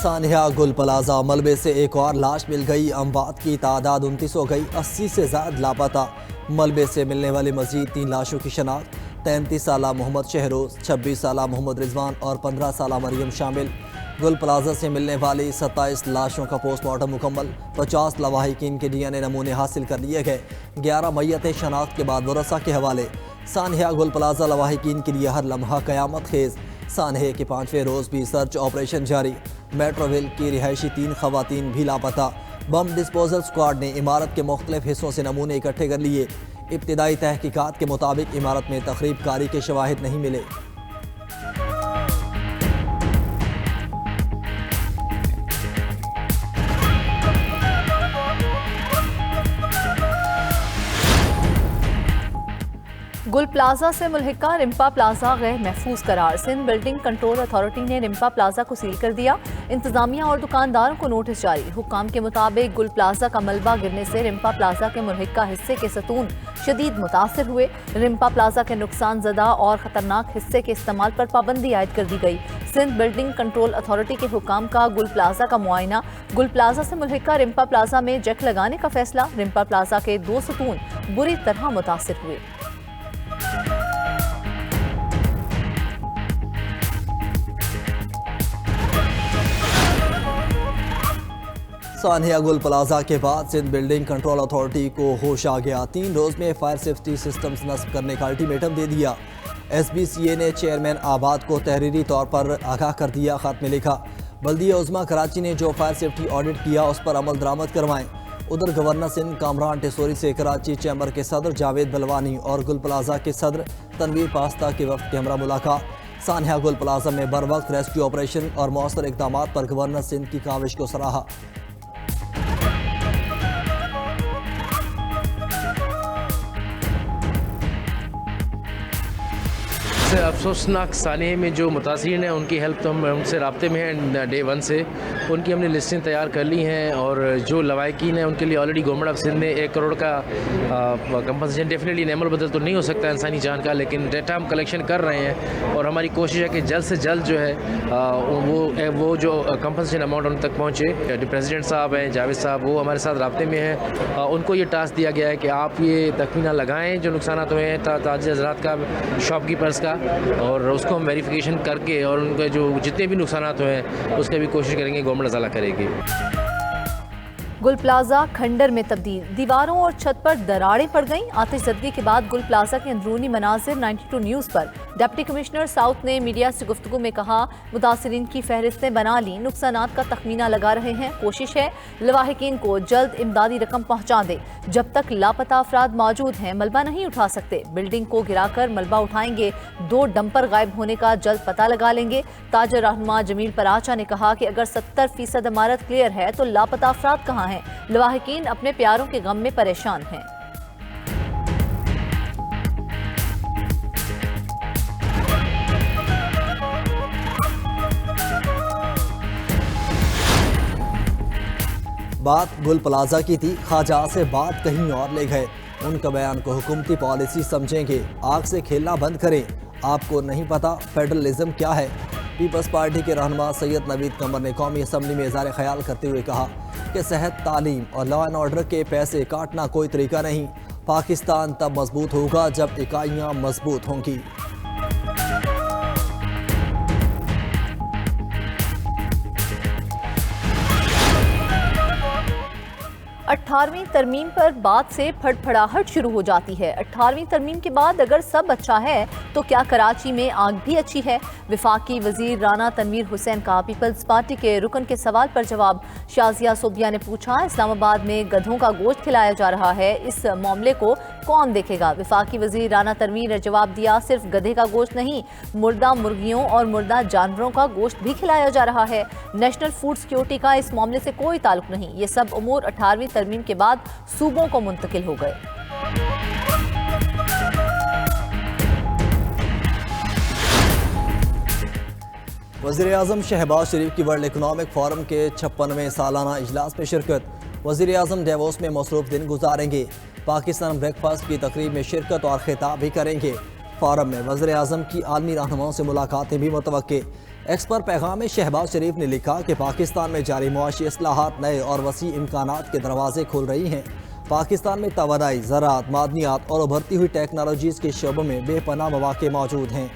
सानिया गुल प्लाजा मलबे से एक और लाश मिल गई। अमवात की तादाद 29 हो गई। 80 से ज्यादा लापता। मलबे से मिलने वाली मजीद 3 लाशों की शनाख्त 33 साला मोहम्मद शहरोज, 26 साला मोहम्मद रिजवान और 15 साला मरियम शामिल। गुल प्लाजा से मिलने वाली 27 लाशों का पोस्टमार्टम मुकम्मल। 50 लवाहिकीन के DNA नमूने हासिल कर लिए गए। 11 मैयतें शनाख्त के बाद वरसा के हवाले। सानिया गुल प्लाजा लवाहिकीन के लिए हर लम्हा कयामत खेज। सानहे के 5वें रोज़ भी सर्च ऑपरेशन जारी। मेट्रोविल की रिहायशी 3 खवातीन भी लापता। बम डिस्पोजल स्क्वाड ने इमारत के मुख्तलिफ हिस्सों से नमूने इकट्ठे कर लिए। इब्तिदाई तहकीकात के मुताबिक इमारत में तखरीब कारी के शवाहिद नहीं मिले। गुल प्लाजा से मुल्हिका रिम्पा प्लाजा गैर महफूज करार। सिंध बिल्डिंग कंट्रोल अथॉरिटी ने रिम्पा प्लाजा को सील कर दिया। इंतजामिया और दुकानदारों को नोटिस जारी। हुक्काम के मुताबिक गुल प्लाजा का मलबा गिरने से रिम्पा प्लाजा के मुल्हिका हिस्से के सतून शदीद मुतासर हुए। रिम्पा प्लाजा के नुकसान ज़दा और ख़तरनाक हिस्से के इस्तेमाल पर पाबंदी आयद कर दी गई। सिंध बिल्डिंग कंट्रोल अथॉरिटी के हुक्काम का गुल प्लाजा का मुआयना। गुल प्लाजा से मुल्हिका रिम्पा प्लाजा में जैक लगाने का फैसला। रिम्पा प्लाजा के 2 सतून बुरी तरह मुतासर हुए। सानिया गुल प्लाजा के बाद सिंध बिल्डिंग कंट्रोल अथॉरिटी को होश आ गया। 3 रोज़ में फायर सेफ्टी सिस्टम्स नस्ब करने का अल्टीमेटम दे दिया। SBCA ने चेयरमैन आबाद को तहरीरी तौर पर आगाह कर दिया। खत में लिखा, बल्दिया उज़्मा कराची ने जो फायर सेफ्टी ऑडिट किया उस पर अमल दरामद करवाएं। उधर गवर्नर सिंध कामरान टेसोरी से कराची चैम्बर के सदर जावेद बलवानी और गुल प्लाजा के सदर तनवीर पास्ता के वक्त के हमरा मुलाकात। सानिया गुल प्लाजा में बर वक्त रेस्क्यू ऑपरेशन और मौसर इक़दामात पर गवर्नर सिंध की काविश को सराहा। अफसोसनाक सानिया में जो मुतासिरीन हैं उनकी हेल्प तो हम उनसे राब्ते में हैं डे 1 से। उनकी हमने लिस्टें तैयार कर ली हैं और जो लवाहिकीन हैं उनके लिए ऑलरेडी गवर्नमेंट ऑफ सिंध ने 1 करोड़ का कंपनसेशन डेफिनेटली नेमल बदल तो नहीं हो सकता इंसानी जान का, लेकिन डेटा हम कलेक्शन कर रहे हैं और हमारी कोशिश है कि जल्द से जल्द जो है वो जो कंपनसेशन अमाउंट उन तक पहुँचे। प्रेसिडेंट साहब हैं जावेद साहब, वो हमारे साथ राब्ते में हैं। उनको ये टास्क दिया गया है कि आप ये तखमीना लगाएँ जो नुकसान हुए हैं ताजिर हज़रात का, शॉपकीपर्स का, और उसको हम वेरिफिकेशन करके और उनके जो जितने भी नुकसान हुए हैं उसके भी कोशिश करेंगे, गवर्नमेंट अज़ाला करेगी। गुल प्लाजा खंडर में तब्दील। दीवारों और छत पर दरारें पड़ गईं। आतिशज़दगी के बाद गुल प्लाजा के अंदरूनी मनाजिर 92 न्यूज़ पर। डिप्टी कमिश्नर साउथ ने मीडिया से गुफ्तगू में कहा, मुतासिरीन की फहरिस्तें बना ली, नुकसानात का तखमीना लगा रहे हैं। कोशिश है लवाहिकीन को जल्द इमदादी रकम पहुँचा दे। जब तक लापता अफराद मौजूद हैं मलबा नहीं उठा सकते। बिल्डिंग को गिराकर मलबा उठाएंगे। 2 डंपर गायब होने का जल्द पता लगा लेंगे। ताजर रहनुमा जमील पराचा ने कहा कि अगर 70% इमारत क्लियर है तो लापता अफराद कहाँ हैं? लवाहिकीन अपने प्यारों के गम में परेशान हैं। बात गुल प्लाजा की थी, ख्वाजा से बात कहीं और ले गए। उनका बयान को हुकूमती पॉलिसी समझेंगे। आग से खेलना बंद करें। आपको नहीं पता फेडरलिज्म क्या है? पीपल्स पार्टी के रहनुमा सैयद नवीद कमर ने कौमी असम्बली में इज़हार ख्याल करते हुए कहा कि सेहत, तालीम और लॉ एंड ऑर्डर के पैसे काटना कोई तरीका नहीं। पाकिस्तान तब मजबूत होगा जब इकाइयाँ मजबूत होंगी। 18वीं तरमीम पर बात से फड़फड़ाहट शुरू हो जाती है। 18वीं तरमीम के बाद अगर सब अच्छा है तो क्या कराची में आग भी अच्छी है? वफाकी वजीर राना तनवीर हुसैन का पीपल्स पार्टी के रुकन के सवाल पर जवाब। शाजिया सोबिया ने पूछा, इस्लामाबाद में गधों का गोश्त खिलाया जा रहा है, इस मामले को कौन देखेगा? वफाकी वजीर राना तनवीर ने जवाब दिया, सिर्फ गधे का गोश्त नहीं, मुर्दा मुर्गियों और मुर्दा जानवरों का गोश्त भी खिलाया जा रहा है। नेशनल फूड सिक्योरिटी का इस मामले से कोई ताल्लुक नहीं। ये सब उमूर 18वीं तरमीम के बाद सूबों को मुंतकिल हो गए। वज़ीर-ए-आज़म शहबाज शरीफ की वर्ल्ड इकनॉमिक फोरम के 56वें सालाना इजलास में शिरकत। वज़ीर-ए-आज़म डेवोस में मसरूफ दिन गुजारेंगे। पाकिस्तान ब्रेकफास्ट की तकरीब में शिरकत और खिताब भी करेंगे। फोरम में वज़ीर-ए-आज़म की आलमी रहनुमाओं से मुलाकातें भी मुतवक्के। एक्स पर पैगाम में शहबाज शरीफ ने लिखा कि पाकिस्तान में जारी मुआशी इस्लाहात नए और वसी इम्कानात के दरवाजे खोल रही हैं। पाकिस्तान में तवानाई, ज़राअत, मादनियात और उभरती हुई टेक्नोलॉजीज़ के शोबों में बेपनाह मौक़े मौजूद हैं।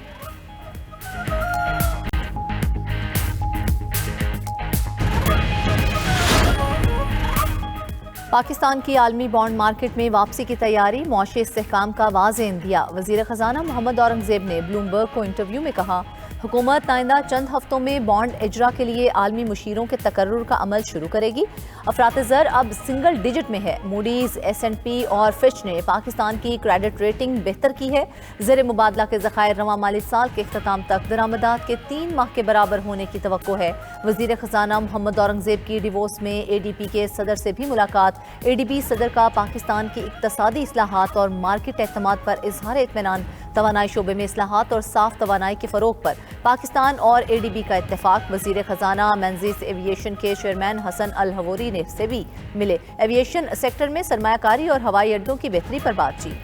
पाकिस्तान की आलमी बॉन्ड मार्केट में वापसी की तैयारी, मुआशी इस्तेहकाम का वाज़ेह इंदिया। वज़ीर ख़ज़ाना मोहम्मद औरंगज़ेब ने ब्लूमबर्ग को इंटरव्यू में कहा, हुकूमत आइंदा चंद हफ्तों में बॉन्ड इजरा के लिए आलमी मुशीरों के तकर्रुर का अमल शुरू करेगी। अफरात ज़र अब सिंगल डिजिट में है। मूडीज़, S&P और फिच ने पाकिस्तान की क्रेडिट रेटिंग बेहतर की है। ज़र मुबादला के ज़खायर रवां माली साल के इख्तिताम तक दरामदात के 3 माह के बराबर होने की तवक्को है। वज़ीर ख़ज़ाना मोहम्मद औरंगज़ेब की डिवोर्स में ADB के सदर से भी मुलाकात। ADB सदर का पाकिस्तान की इक़्तिसादी इस्लाहात और मार्केट एतमाद पर इज़हार इत्मीनान। तवानाई शोबे में इस्लाहात और साफ तवानाई के फ़रोग पर पाकिस्तान और ADB का इत्तेफाक। वज़ीर ख़ज़ाना मेंजिस एविएशन के चेयरमैन हसन अल हवोरी ने से भी मिले। एविएशन सेक्टर में सरमायाकारी और हवाई अड्डों की बेहतरी पर बातचीत।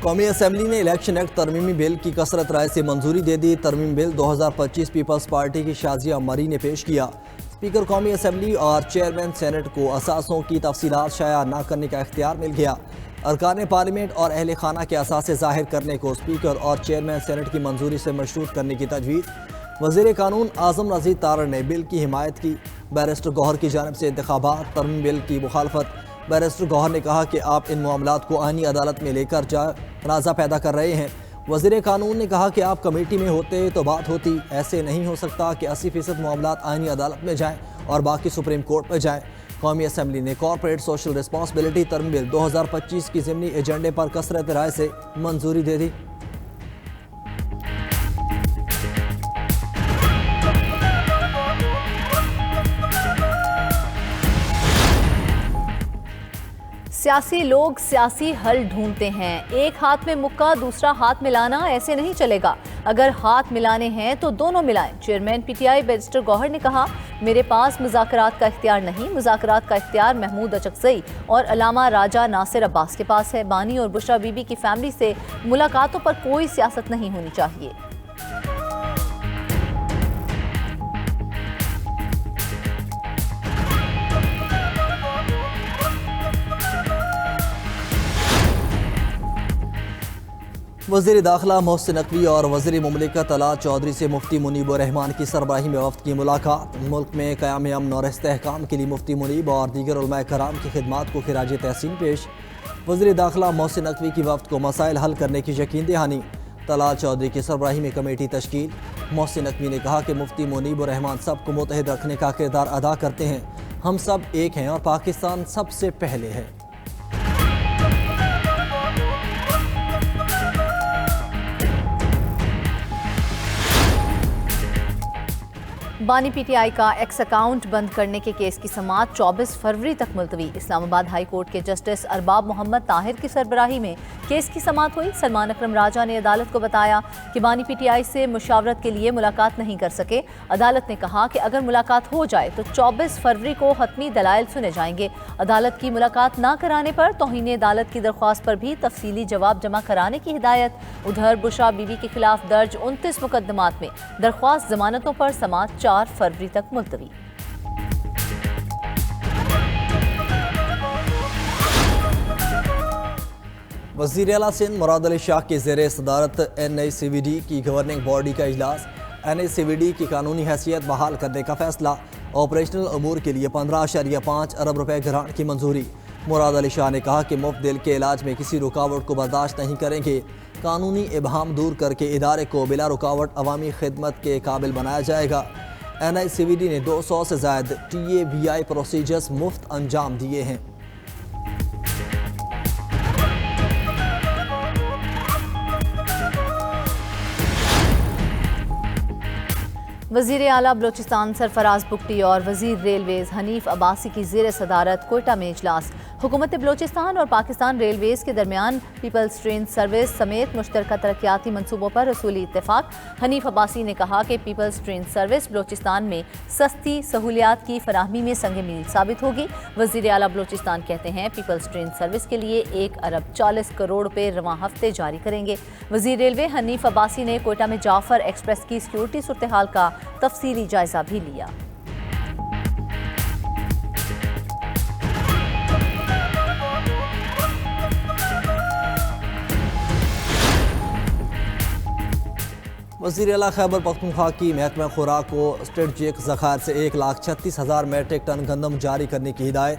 कौमी असम्बली ने इलेक्शन एक्ट तरमीमी बिल की कसरत राय से मंजूरी दे दी। तरमीम बिल 2025 पीपल्स पार्टी की शाजिया मरी ने पेश किया। स्पीकर कौमी असम्बली और चेयरमैन सेनेट को असासों की तफसीलात शाया न करने का इख्तियार मिल गया। अरकान पार्लियामेंट और अहल खाना के असासे ज़ाहिर करने को स्पीकर और चेयरमैन सेनेट की मंजूरी से मशरूत करने की तजवीज़। वज़ीर कानून आज़म रज़ीद तारड़ ने बिल की हिमायत की। बैरिस्टर गौहर की जानिब से इंतखाबात, तरमीम बिल की मुखालफत। बैरिस्टर गौहर ने कहा कि आप इन मामलात को आईनी अदालत में लेकर तनाज़ा पैदा कर रहे हैं। वज़ीर कानून ने कहा कि आप कमेटी में होते तो बात होती, ऐसे नहीं हो सकता कि 80% मामलात आईनी अदालत में जाएँ और बाकी सुप्रीम कोर्ट में जाएँ। कौमी असम्बली ने कॉर्पोरेट सोशल रिस्पॉन्सिबिलिटी तरमीम बिल 2025 की ज़िमनी एजेंडे पर कसरत राय से मंजूरी दे दी। सियासी लोग सियासी हल ढूंढते हैं। एक हाथ में मुक्का दूसरा हाथ मिलाना ऐसे नहीं चलेगा। अगर हाथ मिलाने हैं तो दोनों मिलाएं। चेयरमैन PTI बैरिस्टर गौहर ने कहा, मेरे पास मुज़ाकरात का इख्तियार नहीं, मुज़ाकरात का इख्तियार महमूद अचकज़ई और अलामा राजा नासिर अब्बास के पास है। बानी और बुशरा बीबी की फैमिली से मुलाकातों पर कोई सियासत नहीं होनी चाहिए। वज़ीर दाखिला मोहसिन नकवी और वज़ीर मुमलिकत तलाल चौधरी से मुफ्ती मुनीब रहमान की सरबराही में वफ़द की मुलाकात। मुल्क में क़याम अमन और इस्तेहकाम के लिए मुफ्ती मुनीब और दीगर उलमाए कराम की खिदमात को खिराज तहसीन पेश। वज़ीर दाखिला मोहसिन नकवी की वफ़द को मसाइल हल करने की यकीन दहानी। तलाल चौधरी की सरबराही में कमेटी तश्कील। मोहसिन नकवी ने कहा कि मुफ्ती मुनीब रहमान सबको मुत्तहिद रखने का किरदार अदा करते हैं। हम सब एक हैं और पाकिस्तान सबसे पहले है। बानी PTI का एक्स अकाउंट बंद करने के केस की समाअत 24 फरवरी तक मुलतवी। इस्लामाबाद हाई कोर्ट के जस्टिस अरबाब मोहम्मद ताहिर की सरबराही में केस की समाअत हुई। सलमान अकरम राजा ने अदालत को बताया कि बानी PTI से मुशावरत के लिए मुलाकात नहीं कर सके। अदालत ने कहा कि अगर मुलाकात हो जाए तो 24 फरवरी को हतमी दलाइल सुने जाएंगे। अदालत की मुलाकात न कराने पर तौहीन अदालत की दरख्वास्त पर भी तफसीली जवाब जमा कराने की हिदायत। उधर बुशरा बीबी के खिलाफ दर्ज 29 मुकदमात में दरख्वास्त जमानतों पर समाअत 4 फरवरी तक मुलतवी। वज़ीर आला सिंध मुराद अली शाह की ज़ेर सदारत NICVD की गवर्निंग बॉडी का इजलास। NICVD की कानूनी हैसियत बहाल करने का फैसला। ऑपरेशनल अमूर के लिए 15.5 अरब रुपए ग्रांट की मंजूरी। मुराद अली शाह ने कहा कि मुफ्त दिल के इलाज में किसी रुकावट को बर्दाश्त नहीं करेंगे। कानूनी इबहम दूर करके इदारे को बिला रुकावट अवामी खिदमत के काबिल बनाया जाएगा। NICVD ने 200 से ज़ायद TAVI प्रोसीजर्स मुफ्त अंजाम दिए हैं। वज़ीर आला बलोचिस्तान सरफराज बुगटी और वज़ीर रेलवेज़ हनीफ अब्बासी की ज़ेर सदारत कोयटा में इजलास। हुकूमत बलूचिस्तान और पाकिस्तान रेलवेज के दरमियान पीपल्स ट्रेन सर्विस समेत मुश्तरका तरक्याती मनसूबों पर रसूली इत्तेफाक। हनीफ अब्बासी ने कहा कि पीपल्स ट्रेन सर्विस बलूचिस्तान में सस्ती सहूलियात की फराहमी में संग मील साबित होगी। वज़ीर आला बलूचिस्तान कहते हैं पीपल्स ट्रेन सर्विस के लिए 1 अरब 40 करोड़ रुपए रवां हफ्ते जारी करेंगे। वज़ीर रेलवे हनीफ अब्बासी ने कोयटा में जाफर एक्सप्रेस की सिक्योरिटी सूरत हाल का तफसीली जायजा भी लिया। वज़ीर आला खैबर पख्तूनख्वा की महकमा खुराक को स्ट्रेटजिक ज़खायर से 1,36,000 मैट्रिक टन गंदम जारी करने की हिदायत।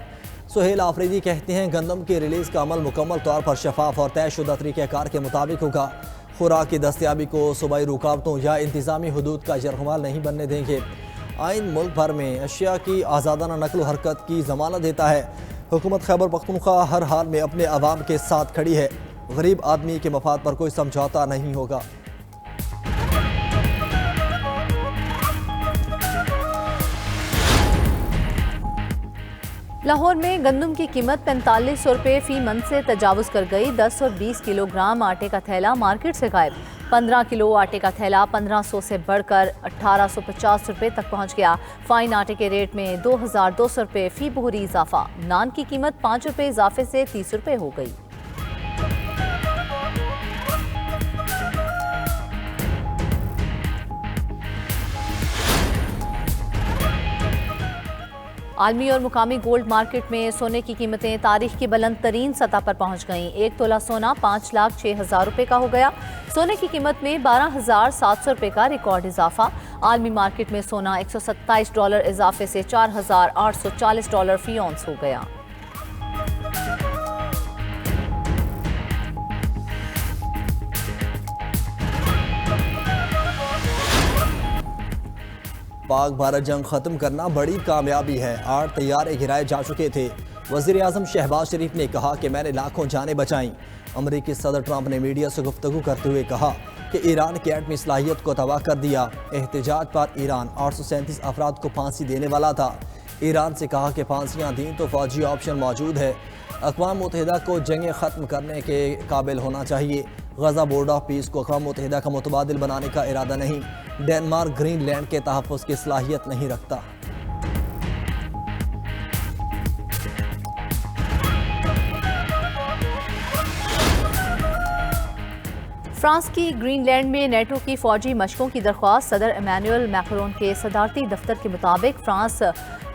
सुहेल आफरीदी कहते हैं गंदम की रिलीज़ का अमल मुकम्मल तौर पर शफाफ और तयशुदा तरीक़ाकार के मुताबिक होगा। खुराक की दस्तियाबी को सूबाई रुकावटों या इंतज़ामी हदूद का जरमाल नहीं बनने देंगे। आइन मुल्क भर में अशिया की आज़ादाना नकल हरकत की ज़मानत देता है। हुकूमत खैबर पख्तूनख्वा हर हाल में अपने अवाम के साथ खड़ी है। गरीब आदमी के मफाद पर कोई समझौता नहीं होगा। लाहौर में गंदम की कीमत 4500 रुपये फी मन से तजावुज़ कर गई। 10 और 20 किलोग्राम आटे का थैला मार्केट से गायब। 15 किलो आटे का थैला 1500 से बढ़कर 1850 रुपये तक पहुंच गया। फाइन आटे के रेट में 2200 रुपये फी बोहरी इजाफा। नान की कीमत 5 रुपये इजाफे से 30 रुपये हो गई। आलमी और मुकामी गोल्ड मार्केट में सोने की कीमतें तारीख की बुलंद तरीन सतह पर पहुंच गईं। 1 तोला सोना 5,06,000 रुपये का हो गया। सोने की कीमत में 12,700 रुपये का रिकॉर्ड इजाफा। आलमी मार्केट में सोना $127 इजाफे से $4,840 फी औंस हो गया। पाक भारत जंग ख़त्म करना बड़ी कामयाबी है। 8 तैयारे गिराए जा चुके थे। वज़ीर आज़म शहबाज शरीफ ने कहा कि मैंने लाखों जानें बचाईं। अमरीकी सदर ट्रंप ने मीडिया से गुफ्तगू करते हुए कहा कि ईरान की एटमी सलाहियत को तबाह कर दिया। एहतजाज पर ईरान 837 अफराद को फांसी देने वाला था। ईरान से कहा कि फांसियाँ दी तो फौजी ऑप्शन मौजूद है। अक़वाम मुत्तहिदा को जंगें ख़त्म करने के काबिल होना चाहिए। गज़ा बोर्ड ऑफ पीस को अक़वाम मुत्तहिदा का मुतबादिल बनाने का इरादा नहीं। डेनमार्क ग्रीनलैंड के तहफ़्फ़ुज़ की सलाहियत नहीं रखता। फ्रांस की ग्रीनलैंड में नेटो की फौजी मशकों की दरख्वास्त। सदर इमैनुअल मैक्रोन के सदारती दफ्तर के मुताबिक फ्रांस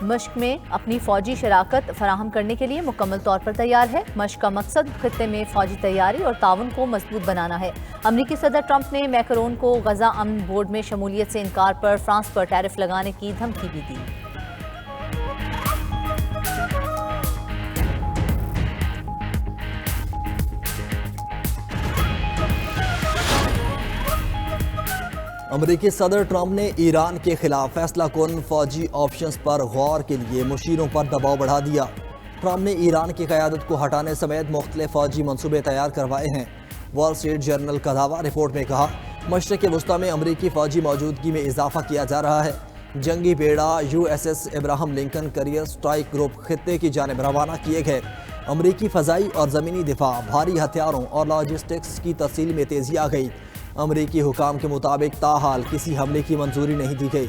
मश्क में अपनी फौजी शराकत फराहम करने के लिए मुकम्मल तौर पर तैयार है। मश्क का मकसद खित्ते में फौजी तैयारी और ताउन को मजबूत बनाना है। अमरीकी सदर ट्रंप ने मैक्रोन को गजा अमन बोर्ड में शमूलियत से इनकार पर फ्रांस पर टैरिफ लगाने की धमकी भी दी। अमरीकी सदर ट्रंप ने ईरान के खिलाफ फैसला कुन फौजी ऑप्शंस पर गौर के लिए मुशीरों पर दबाव बढ़ा दिया। ट्रंप ने ईरान की क़यादत को हटाने समेत मुख्तलिफ फौजी मनसूबे तैयार करवाए हैं। वॉल स्ट्रीट जर्नल का दावा। रिपोर्ट में कहा मशरक़ वस्ता में अमरीकी फौजी मौजूदगी में इजाफा किया जा रहा है। जंगी बेड़ा USS Ibrahim Lincoln career strike group खित्ते की जानिब रवाना किए गए। अमरीकी फ़ज़ाई और ज़मीनी दिफा, भारी हथियारों और लॉजिस्टिक्स की तफसील में तेज़ी आ गई। अमरीकी हुकाम के मुताबिक ताहाल किसी हमले की मंजूरी नहीं दी गई।